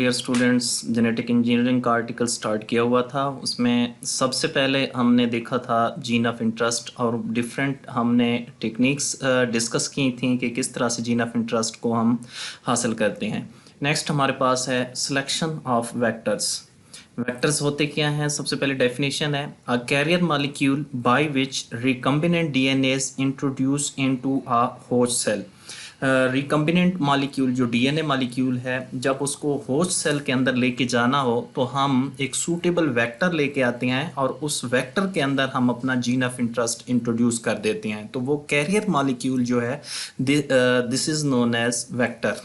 Dear students, genetic engineering का article start किया हुआ था। उसमें सबसे पहले हमने देखा था जीन ऑफ इंटरेस्ट और डिफरेंट हमने टेक्निक्स डिस्कस की थी कि किस तरह से जीन ऑफ इंटरेस्ट को हम हासिल करते हैं। नेक्स्ट हमारे पास है सिलेक्शन ऑफ वेक्टर्स। वेक्टर्स होते क्या हैं? सबसे पहले डेफिनेशन है a carrier molecule by which recombinant DNA is introduce into a host cell. Recombinant molecule जो डीएनए मॉलिक्यूल है, जब उसको होस्ट सेल के अंदर लेके जाना हो तो हम एक सूटेबल वेक्टर लेके आते हैं और उस वेक्टर के अंदर हम अपना जीन ऑफ इंटरेस्ट इंट्रोड्यूस कर देते हैं। तो वो कैरियर मॉलिक्यूल जो है this is known as vector.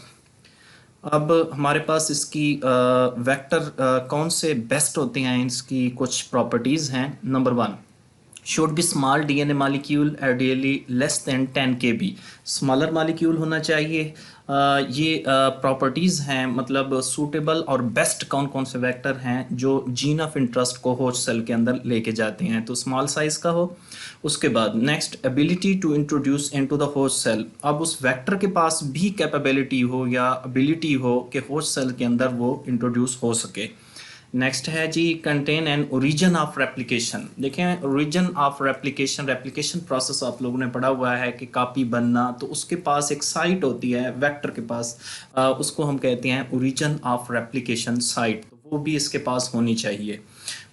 अब हमारे पास इसकी वेक्टर कौन से बेस्ट होते हैं, इसकी कुछ प्रॉपर्टीज़ हैं। Number one, should be small DNA molecule ideally less than 10 KB. Smaller molecule होना चाहिए। ये प्रॉपर्टीज़ हैं, मतलब सूटेबल और बेस्ट कौन कौन से वेक्टर हैं जो जीन ऑफ इंटरेस्ट को होस्ट सेल के अंदर लेके जाते हैं। तो स्मॉल साइज़ का हो। उसके बाद next, ability to introduce into the host cell. अब उस वेक्टर के पास भी कैपेबिलिटी हो या एबिलिटी हो कि होस्ट सेल के अंदर वो इंट्रोड्यूस हो सके। नेक्स्ट है जी, contain an origin of replication. देखें, origin of replication, replication process आप लोगों ने पढ़ा हुआ है कि कॉपी बनना, तो उसके पास एक साइट होती है वेक्टर के पास, उसको हम कहते हैं ओरिजिन ऑफ रेप्लिकेशन साइट। तो वो भी इसके पास होनी चाहिए।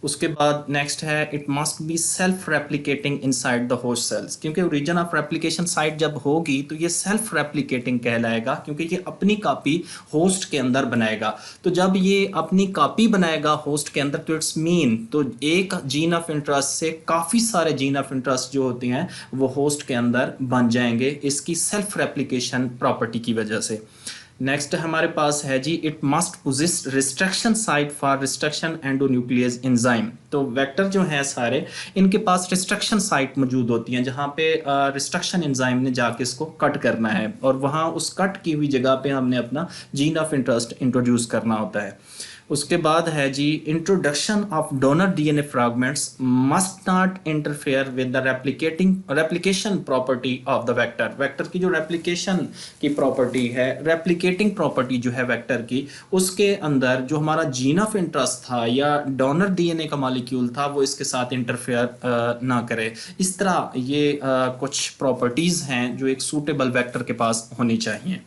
उसके बाद नेक्स्ट है, it must be self replicating inside the host cells. क्योंकि ओरिजिन ऑफ रेप्लिकेशन साइट जब होगी तो ये सेल्फ रेप्लिकेटिंग कहलाएगा, क्योंकि ये अपनी कॉपी होस्ट के अंदर बनाएगा। तो जब ये अपनी कॉपी बनाएगा होस्ट के अंदर, तो इट्स मीन तो एक जीन ऑफ इंटरेस्ट से काफ़ी सारे जीन ऑफ इंटरेस्ट जो होते हैं वो होस्ट के अंदर बन जाएंगे इसकी सेल्फ रेप्लिकेशन प्रॉपर्टी की वजह से। नेक्स्ट हमारे पास है जी, it must possess restriction site for restriction endonuclease enzyme. तो वेक्टर जो हैं सारे, इनके पास रिस्ट्रक्शन साइट मौजूद होती हैं जहाँ पे रिस्ट्रक्शन एंजाइम ने जाके इसको कट करना है और वहाँ उस कट की हुई जगह पे हमने अपना जीन ऑफ इंटरेस्ट इंट्रोड्यूस करना होता है। उसके बाद है जी, introduction of donor DNA fragments must not interfere with the replication property of the vector. Vector की जो रेप्लिकेशन की प्रॉपर्टी है, रेप्लिकेटिंग प्रॉपर्टी जो है वेक्टर की, उसके अंदर जो हमारा जीन ऑफ इंटरेस्ट था या डोनर डीएनए का मॉलिक्यूल था वो इसके साथ इंटरफेयर ना करे। इस तरह ये कुछ प्रॉपर्टीज़ हैं जो एक सूटेबल वेक्टर के पास होनी चाहिए।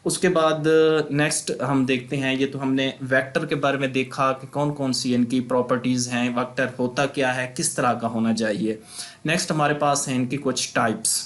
उसके बाद नेक्स्ट हम देखते हैं, ये तो हमने वेक्टर के बारे में देखा कि कौन कौन सी इनकी प्रॉपर्टीज़ हैं, वेक्टर होता क्या है, किस तरह का होना चाहिए। नेक्स्ट हमारे पास हैं इनकी कुछ types.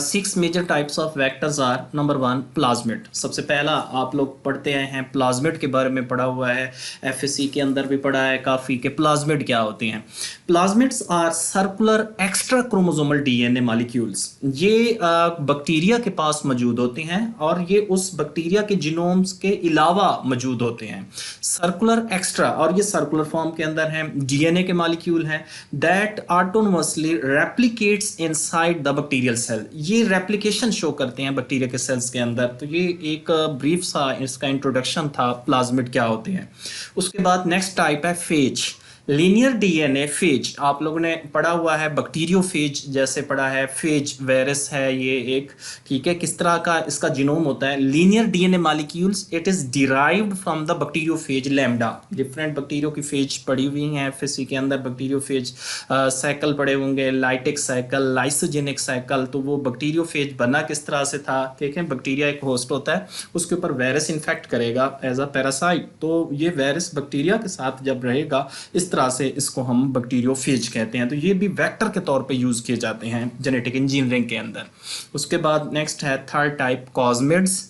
6 major types of vectors are. Number one, plasmid. सबसे पहला आप लोग पढ़ते आए हैं, प्लाज्मिड के बारे में पढ़ा हुआ है, एफएससी के अंदर भी पढ़ा है काफ़ी कि प्लाज्मिड क्या होते हैं। Plasmids are circular extra chromosomal DNA molecules. ये बैक्टीरिया के पास मौजूद होते हैं और ये उस बैक्टीरिया के जीनोम्स के अलावा मौजूद होते हैं। सर्कुलर एक्स्ट्रा, और ये सर्कुलर फॉर्म के अंदर हैं, डीएनए के मॉलिक्यूल हैं that autonomously replicates inside the bacterial cell. ये रेप्लिकेशन शो करते हैं बैक्टीरिया के सेल्स के अंदर। तो ये एक ब्रीफ सा इसका इंट्रोडक्शन था प्लाज्मिड क्या होते हैं। उसके बाद नेक्स्ट टाइप है फेज, लीनियर डीएनए फेज। आप लोगों ने पढ़ा हुआ है बैक्टीरियोफेज, जैसे पढ़ा है फेज वायरस है ये एक, ठीक है, किस तरह का इसका जीनोम होता है। Linear DNA molecules, it is derived from the bacteriophage lambda. Different bacterio की फेज पढ़ी हुई हैं एफएससी के अंदर, बैक्टीरियोफेज साइकिल पढ़े होंगे, लाइटिक साइकिल, लाइसोजेनिक साइकिल। तो वो बैक्टीरियोफेज बना किस तरह से था, ठीक है, बैक्टीरिया एक होस्ट होता है, उसके ऊपर वायरस इन्फेक्ट करेगा एज अ पैरासाइट। तो ये वायरस बैक्टीरिया के साथ जब रहेगा, इस तरह से इसको हम बैक्टीरियोफेज कहते हैं। तो ये भी वेक्टर के तौर पे यूज किए जाते हैं जेनेटिक इंजीनियरिंग के अंदर। उसके बाद नेक्स्ट है थर्ड टाइप, कॉस्मिड्स।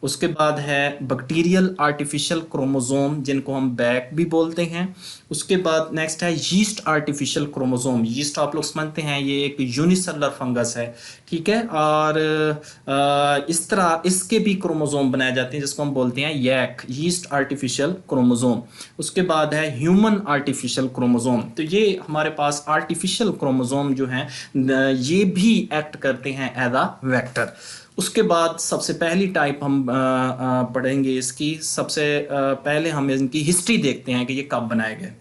उसके बाद है बैक्टीरियल आर्टिफिशियल क्रोमोसोम, जिनको हम बैक भी बोलते हैं। उसके बाद नेक्स्ट है यीस्ट आर्टिफिशियल क्रोमोसोम। यीस्ट आप लोग समझते हैं ये एक यूनिसेलुलर फंगस है, ठीक है, और इस तरह इसके भी क्रोमोसोम बनाए जाते हैं जिसको हम बोलते हैं यैक, यीस्ट आर्टिफिशियल क्रोमोसोम। उसके बाद है ह्यूमन आर्टिफिशियल क्रोमोसोम। तो ये हमारे पास आर्टिफिशियल क्रोमोसोम जो हैं ये भी एक्ट करते हैं एज अ वेक्टर। उसके बाद सबसे पहली टाइप हम पढ़ेंगे इसकी। सबसे पहले हम इनकी हिस्ट्री देखते हैं कि ये कब बनाए गए।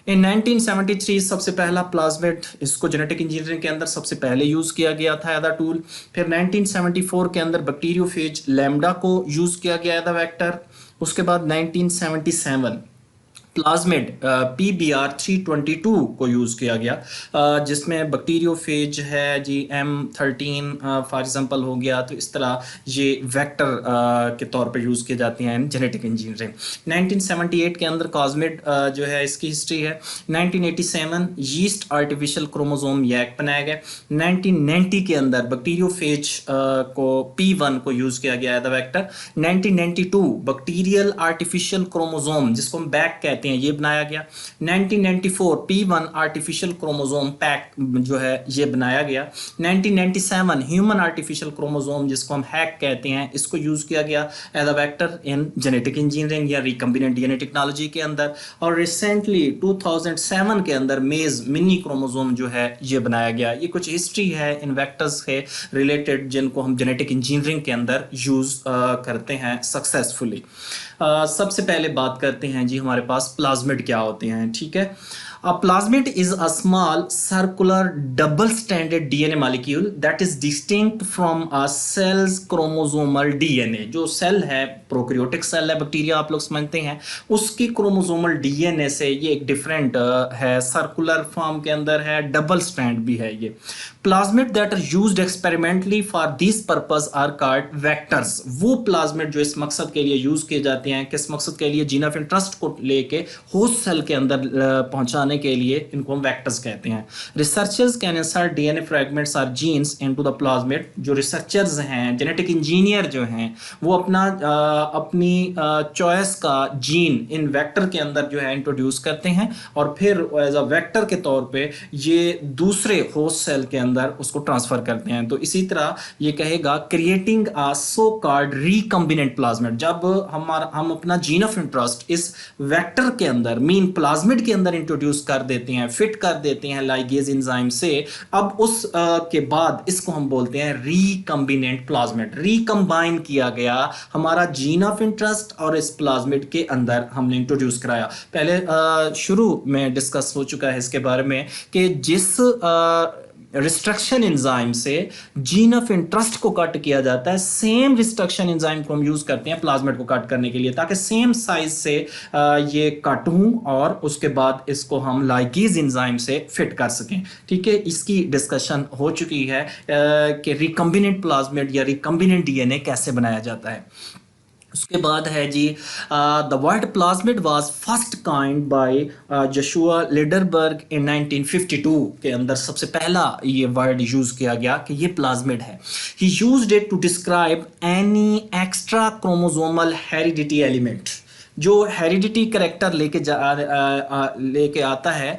इन 1973 सबसे पहला प्लाज्मिड, इसको जेनेटिक इंजीनियरिंग के अंदर सबसे पहले यूज किया गया था एज अ टूल। फिर 1974 के अंदर बैक्टीरियोफेज लैम्डा को यूज किया गया एज अ वेक्टर। उसके बाद 1977 प्लाज्मिड PBR 322 को यूज़ किया गया, जिसमें बैक्टीरियोफेज है जी, M13 फॉर एग्जांपल हो गया। तो इस तरह ये वेक्टर के तौर पे यूज़ किए जाते हैं जेनेटिक इंजीनियरिंग। 1978 के अंदर कॉस्मिड जो है इसकी हिस्ट्री है। 1987 यीस्ट आर्टिफिशियल क्रोमोसोम यैक बनाया गया। 1990 के अंदर बैक्टीरियोफेज को P1 को यूज़ किया गया as a vector. 1992 bacterial artificial chromosome जिसको हम बैक कहते हैं ये बनाया गया। 1994 P1 आर्टिफिशियल क्रोमोसोम पैक जो है ये बनाया गया। 1997 ह्यूमन आर्टिफिशियल क्रोमोसोम जिसको हम हैक कहते हैं इसको यूज किया गया as a vector in genetic engineering या रिकम्बिनेंट डीएनए टेक्नोलॉजी के अंदर। और रिसेंटली 2007 के अंदर मेज मिनी क्रोमोसोम जो है ये बनाया गया। ये कुछ हिस्ट्री है इन वेक्टर्स के रिलेटेड जिनको हम जेनेटिक इंजीनियरिंग के अंदर यूज करते हैं सक्सेसफुली। सबसे पहले बात करते हैं जी हमारे पास प्लाज्मिड क्या होते हैं। ठीक है, a plasmid is a small circular double stranded DNA molecule that is distinct from a cell's chromosomal DNA। जो सेल है प्रोकैरियोटिक सेल है, बैक्टीरिया आप लोग समझते हैं, उसकी क्रोमोसोमल डीएनए से ये एक डिफरेंट है, सर्कुलर फॉर्म के अंदर है, डबल स्ट्रैंड भी है। ये plasmid that are used experimentally for this purpose are called vectors. वो प्लाज्मिड जो इस मकसद के लिए यूज किए जाते हैं, किस मकसद के लिए, जीन ऑफ इंटरेस्ट को लेके होस्ट सेल के अंदर पहुंचाने के लिए, इनको हम वेक्टर्स कहते हैं। Researchers can insert DNA fragments और जीन्स इनटू द प्लाज्मिड। जो रिसर्चर्स हैं, जेनेटिक इंजीनियर जो हैं, वो अपनी चॉइस का जीन इन वेक्टर के अंदर जो है इंट्रोड्यूस करते हैं और फिर एज अ वेक्टर के तौर पे ये दूसरे होस्ट सेल के अंदर उसको ट्रांसफर करते हैं। तो इसी तरह ये कहेगा creating a so called recombinant plasmid. जब हम अपना जीन ऑफ इंटरेस्ट इस वेक्टर के अंदर मीन प्लाज्मिड के अंदर इंट्रोड्यूस कर देते हैं, फिट कर देते हैं लाइगेज एंजाइम से, अब उस के बाद इसको हम बोलते हैं रिकम्बिनेंट प्लाज्मिड। रिकम्बाइन किया गया हमारा जीन ऑफ इंटरेस्ट और इस प्लाज्मिड के अंदर हमने इंट्रोड्यूस कराया। पहले शुरू में डिस्कस हो चुका है इसके बारे में कि जिस रिस्ट्रक्शन एंजाइम से जीन ऑफ इंटरेस्ट को कट किया जाता है, सेम रिस्ट्रक्शन एंजाइम को हम यूज करते हैं प्लाज्मिड को कट करने के लिए, ताकि सेम साइज से ये कट हूं और उसके बाद इसको हम लाइगेज एंजाइम से फिट कर सकें। ठीक है, इसकी डिस्कशन हो चुकी है कि रिकम्बिनेंट प्लाज्मिड या रिकम्बिनेंट डीएनए कैसे बनाया जाता है। उसके बाद है जी the word plasmid was first coined by Joshua Lederberg in 1952 के अंदर सबसे पहला ये वर्ड यूज किया गया कि ये प्लाज्मिड है। He used it to describe any extra chromosomal heredity element. जो हेरिडिटी करेक्टर लेके आता है,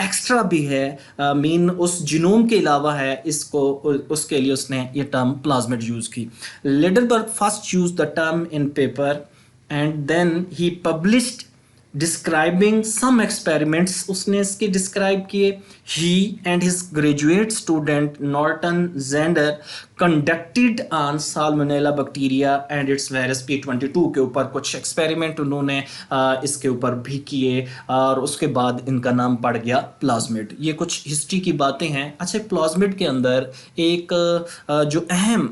एक्स्ट्रा भी है, मीन उस जीनोम के अलावा है, इसको उसके लिए उसने ये टर्म प्लाज्मिड यूज की। Lederberg first use the term in paper and then he published describing some experiments. उसने इसके डिस्क्राइब किए। He and his graduate student Norton Zinder conducted on salmonella bacteria and its virus P22 के ऊपर कुछ experiment उन्होंने इसके ऊपर भी किए और उसके बाद इनका नाम पड़ गया प्लाज्मिड। ये कुछ हिस्ट्री की बातें हैं। अच्छा, प्लाज्मिड के अंदर एक जो अहम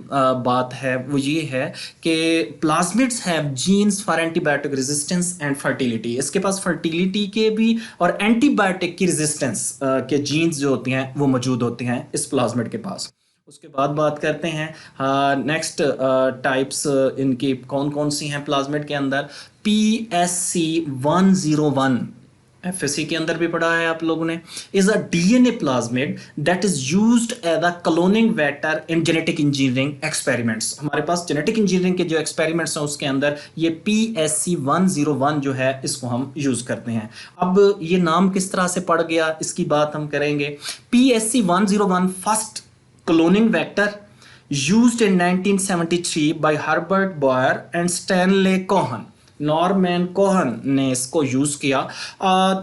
बात है वो ये है कि plasmids have genes for antibiotic resistance and fertility. इसके पास फर्टिलिटी के भी और एंटीबायोटिक की रेजिस्टेंस के जीन्स जो होते हैं वो मौजूद होते हैं इस प्लाज्मिड के पास। उसके बाद बात करते हैं नेक्स्ट टाइप्स इनकी कौन कौन सी हैं प्लाज्मिड के अंदर। PSC101 FSC के अंदर भी पढ़ा है आप लोगों ने, is a DNA plasmid that is used as a cloning vector in genetic engineering experiments. हमारे पास जेनेटिक इंजीनियरिंग के जो एक्सपेरिमेंट्स हैं उसके अंदर ये PSC101 जो है इसको हम यूज करते हैं। अब ये नाम किस तरह से पड़ गया इसकी बात हम करेंगे। PSC101 first cloning vector used in 1973 by Herbert Boyer and Stanley Cohen। Norman Cohen ने इसको यूज किया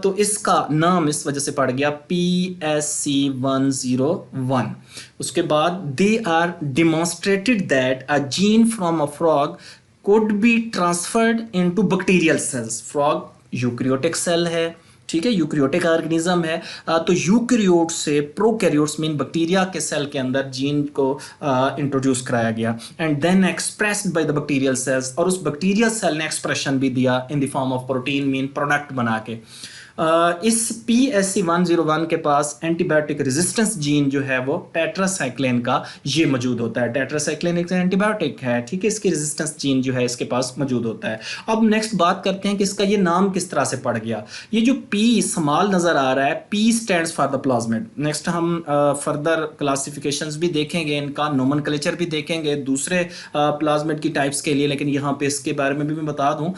तो इसका नाम इस वजह से पड़ गया PSC101। उसके बाद they are demonstrated that a gene from a frog could be transferred into bacterial cells। frog eukaryotic cell है, ठीक है, यूकैरियोटिक ऑर्गेनिज्म है। तो यूकैरियोट से प्रोकैरियोट्स मीन बैक्टीरिया के सेल के अंदर जीन को इंट्रोड्यूस कराया गया and then expressed by the bacterial cells, और उस बैक्टीरियल सेल ने एक्सप्रेशन भी दिया in the form of protein mean product बना के। इस PSC101 के पास एंटीबायोटिक रेजिस्टेंस जीन जो है वो टेट्रासाइक्लिन का ये मौजूद होता है। टेट्रासाइक्लिन एक एंटीबायोटिक है, ठीक है, इसकी रेजिस्टेंस जीन जो है इसके पास मौजूद होता है। अब नेक्स्ट बात करते हैं कि इसका ये नाम किस तरह से पड़ गया। ये जो P स्मॉल नज़र आ रहा है, P stands for the plasmid. Next हम फर्दर क्लासिफिकेशंस भी देखेंगे, इनका नोमेनक्लेचर भी देखेंगे दूसरे प्लाज्मिड की टाइप्स के लिए, लेकिन यहाँ पे इसके बारे में भी मैं बता दूँ।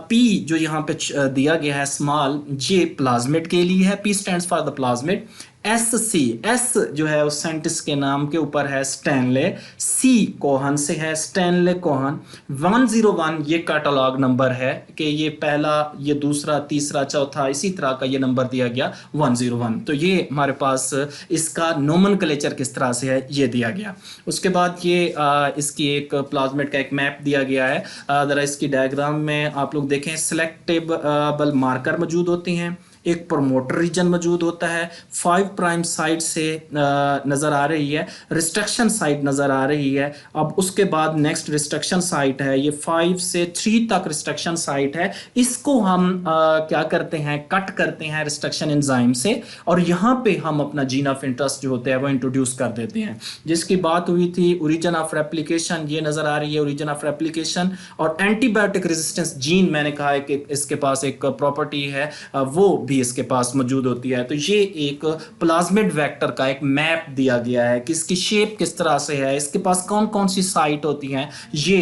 P जो यहाँ पे दिया गया है स्मॉल, ये प्लाज्मिड के लिए है, P stands for the plasmid. S जो है उस साइंटिस्ट के नाम के ऊपर है स्टैनले, C कोहन से है स्टैनले कोहन। 101 ये कैटलॉग नंबर है कि ये पहला, ये दूसरा, तीसरा, चौथा, इसी तरह का ये नंबर दिया गया 101। तो ये हमारे पास इसका नोमेनक्लेचर किस तरह से है ये दिया गया। उसके बाद ये इसकी एक प्लाज्मिड का एक मैप दिया गया है। ज़रा इसकी डायग्राम में आप लोग देखें, सिलेक्टेबल मार्कर मौजूद होते हैं, एक प्रमोटर रीजन मौजूद होता है, 5 प्राइम साइड से नज़र आ रही है, रिस्ट्रिक्शन साइट नज़र आ रही है। अब उसके बाद नेक्स्ट रिस्ट्रिक्शन साइट है, ये 5 से 3 तक रिस्ट्रिक्शन साइट है। इसको हम क्या करते हैं, कट करते हैं रिस्ट्रिक्शन एंजाइम से, और यहाँ पे हम अपना जीन ऑफ इंटरेस्ट जो होता है वो इंट्रोड्यूस कर देते हैं। जिसकी बात हुई थी ओरिजिन ऑफ रेप्लिकेशन, ये नज़र आ रही है ओरिजिन ऑफ रेप्लिकेशन। और एंटीबायोटिक रेजिस्टेंस जीन, मैंने कहा है कि इसके पास एक प्रॉपर्टी है, वो भी इसके पास मौजूद होती है। तो ये एक प्लाज्मिड वेक्टर का एक मैप दिया गया है कि इसकी शेप किस तरह से है, इसके पास कौन कौन सी साइट होती हैं, ये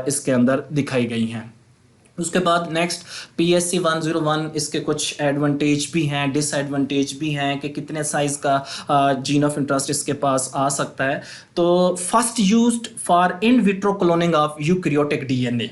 इसके अंदर दिखाई गई हैं। उसके बाद नेक्स्ट PSC101, इसके कुछ एडवांटेज भी हैं, डिसएडवांटेज भी हैं कि कितने साइज का जीन ऑफ इंटरेस्ट इसके पास आ सकता है। तो first used for in vitro cloning of eukaryotic DNA,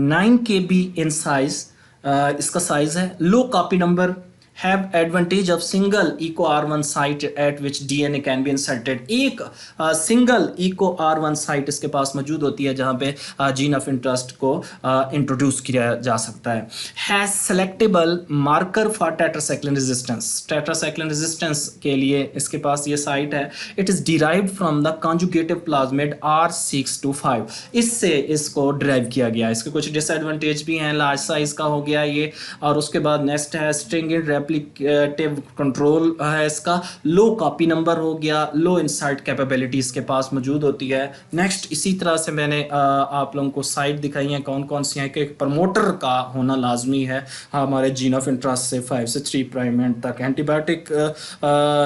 9 KB in size इसका साइज है। Low copy number, have advantage of single eco R1 site at which DNA can be inserted. एक single eco R1 site इसके पास मौजूद होती है जहाँ पे जीन ऑफ इंटरेस्ट को इंट्रोड्यूस किया जा सकता है। Has selectable marker for tetracycline resistance, tetracycline resistance के लिए इसके पास ये साइट है। It is derived from the conjugative plasmid R625, इससे इसको डिराइव किया गया। इसके कुछ डिसएडवांटेज भी हैं, लार्ज साइज का हो गया ये। और उसके बाद नेक्स्ट है स्ट्रिंगेंट रेप्लिकेटिव कंट्रोल है इसका, लो कॉपी नंबर हो गया, लो इंसर्ट कैपेबिलिटी इसके पास मौजूद होती है। नेक्स्ट इसी तरह से मैंने आप लोगों को साइट दिखाई हैं कौन कौन सी हैं कि प्रमोटर का होना लाजमी है हमारे जीन ऑफ इंटरेस्ट से 5 से 3 प्राइम एंड तक। एंटीबायोटिक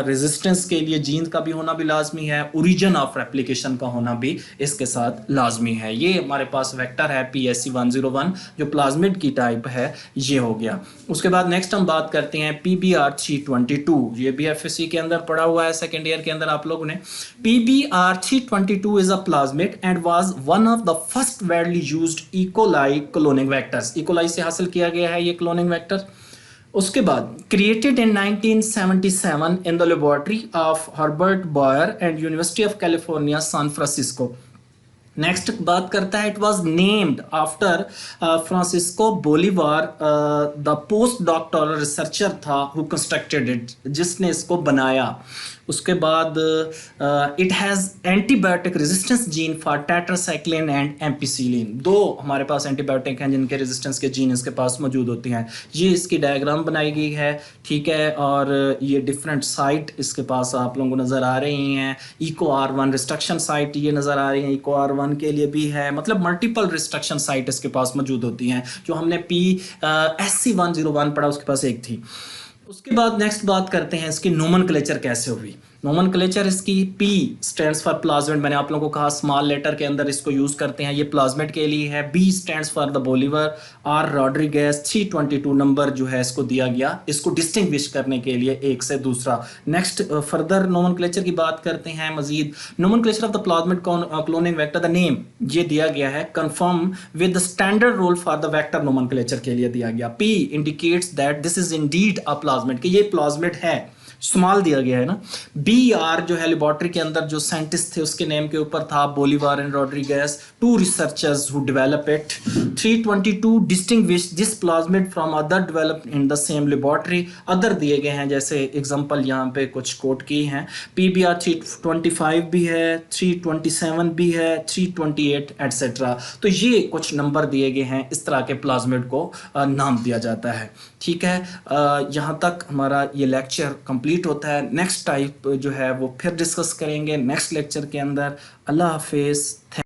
रेजिस्टेंस के लिए जीन का भी होना भी लाजमी है, ओरिजिन ऑफ रेप्लिकेशन का होना भी इसके साथ लाजमी है। ये हमारे पास वेक्टर है PSC101 जो प्लाज्मिड की टाइप है, ये हो गया। उसके बाद नेक्स्ट हम बात करते हैं PBR322, ये भी FSC के अंदर पढ़ा हुआ है सेकेंड ईयर के अंदर आप लोगों ने। PBR322 is a plasmid and was one of the first widely used E coli cloning vectors, E coli से हासिल किया गया है ये क्लोनिंग वेक्टर। उसके बाद created in 1977 in the laboratory of Herbert Boyer and University of California San Francisco. Next बात करता है, it was named after Francisco Bolivar, the post doctoral researcher था हु कंस्ट्रक्टेड इट, जिसने इसको बनाया। उसके बाद it has antibiotic resistance gene for tetracycline and ampicillin, 2 हमारे पास एंटीबायोटिक हैं जिनके रेजिस्टेंस के जीन इसके पास मौजूद होते हैं। ये इसकी डायग्राम बनाई गई है, ठीक है, और ये डिफरेंट साइट इसके पास आप लोगों को नज़र आ रही हैं। इको R1 रिस्ट्रिक्शन साइट ये नज़र आ रही हैं, इको R1 के लिए भी है, मतलब मल्टीपल रिस्ट्रिक्शन साइट इसके पास मौजूद होती हैं। जो हमने PSC101 पढ़ा उसके पास एक थी। उसके बाद नेक्स्ट बात करते हैं इसकी नोमेनक्लेचर कैसे हुई। नोमेनक्लेचर इसकी P स्टैंड्स फॉर प्लाज्मिड, मैंने आप लोगों को कहा स्मॉल लेटर के अंदर इसको यूज़ करते हैं, ये प्लाज्मिड के लिए है। B stands for the Bolivar, R Rodriguez, 322 number जो है इसको दिया गया, इसको डिस्टिंग्विश करने के लिए एक से दूसरा। नेक्स्ट फर्दर नोमेनक्लेचर की बात करते हैं मजीद। Nomenclature of the plasmid cloning vector, the name ये दिया गया है confirm with the standard role for the vector nomenclature के लिए दिया गया। P indicates that this is indeed a plasmid, कि ये प्लाज्मिड है। स्मॉल दिया गया है ना। बी आर जो है लेबोरेटरी के अंदर जो साइंटिस्ट थे उसके नेम के ऊपर था, Bolivar and Rodriguez, 2 researchers who develop it. 322 distinguish this plasmid from other developed in the same laboratory. Other दिए गए हैं, जैसे एग्जांपल यहाँ पे कुछ कोट की हैं। पीबीआर 325 भी है, 327 भी है, 328 एटसेट्रा। तो ये कुछ नंबर दिए गए हैं, इस तरह के प्लाज्मिड को नाम दिया जाता है। ठीक है, यहाँ तक हमारा ये लेक्चर कंप्लीट होता है। नेक्स्ट टाइप जो है वो फिर डिस्कस करेंगे नेक्स्ट लेक्चर के अंदर। अल्लाह हाफिज़।